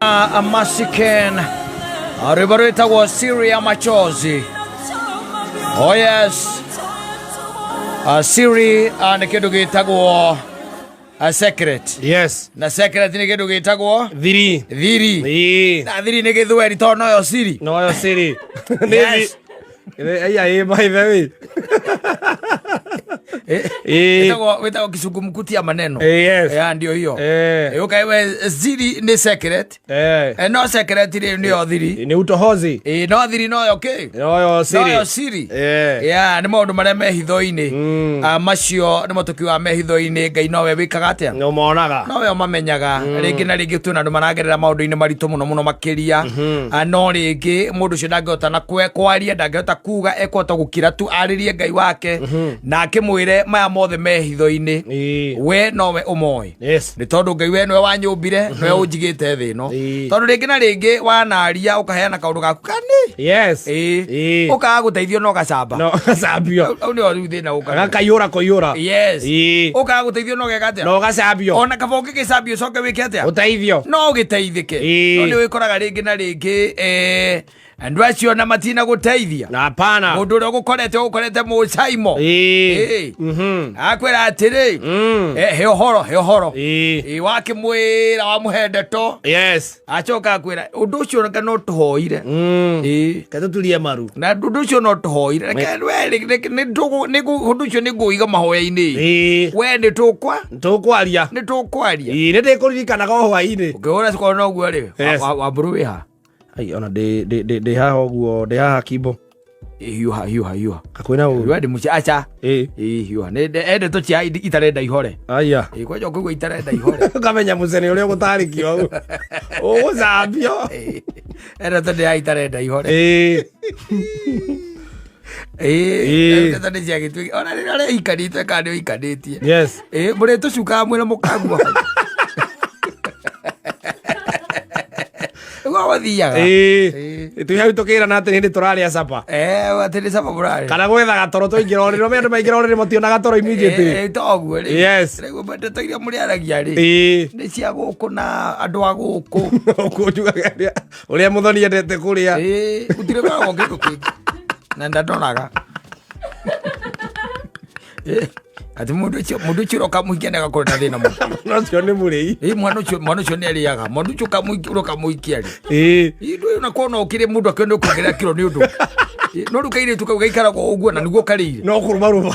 Masiken Ribarita was Syria Machozi. Oh yes, Siri and kitu gitagwo a secret. Yes. Na secret ni kitu gitagwo Thiri. Thiri. Na thiri ni githweri to no yo Siri. No yo Siri. Yes. Ai by the way. Wita kisungumkutia maneno. Yes. Ndio hiyo. Okay, we Siri ni secret. No secret ni yo thiri. Ni utohozi. No thiri no yo okay. No yo Siri. No yo Siri. Ni maundu maria me hitho-ini. Macio ni mutukiwa me hitho-ini Ngai nowe wikaga atia. No monaga. Nowe mamenyaga. Ringi na ringi tu na andu maragerera maundu-ini maritu muno makiria. No ringi mundu cio ndangihota na kwaria ndangihota kuga ekota gukira tu aririe Ngai wake na akimwire maya mothe me hitho-ini we nowe umoi. Yes. Ni tondu Ngai we niwe wanyumbire niwe unjigite thi no tondu ringi na ringi wanaria ukaheana kaundu gaku kani. Yes. Ukaga guteithio no gacamba no gacambio au ni ori thina ukaga kayura koyura. Yes. Ukaga guteithio no gegatia no gacambio ona kabonge gicambio coke wike atia uteithio no giteithike no ni wikoraga ringi na ringi andu acio na matina guteithia na hapana mundu uri gukorete mucaimo akwira atiri he uhoro wakimwira wamuhendeto. Yes. Acoka akwira undu ucio reka no tuhoire katuturie maru na undu ucio no tuhoire reka ni undu ucio ni nguiga mahoya-ini we ni tukwaria ni ndikuririkanaga hwaini ukihura cikoro no guo ri wa mburu wiha ai ona de haha uguo de haha kibo hiuha kakwina u wendi muci acha hiuha ne ende to cia itarenda ihore aya kwaje kuigwa itarenda ihore kamenya mucene uri gutarikio o zambio ende to de itarenda ihore ende to cia gitu ona rira ikanite kandi ikanitie. Yes. Muri tucuka mwira mukagu wathiaga tuhau tukira na ati ndi turaria sapa atiri sapa burari kana gwethaga toro tuingira oriro me andu maingira oriro mationaga toro immediately toguo ri. Yes. Rego bende toiria muri aragia ri ni cia guku na andu a guku kunjuga uria muthoni endete kuria utire ba wonge kuki na ndadonaga ati mundu chiro kamuikia gakorwo na thina mu no cio ni muri mwana ucio ni ariaga mundu ucio kamuikia ri ndu una kona ukire mundu akende kuongerera kiro ni undu no rukaire tukaigara uguo na niguo karire no kuruma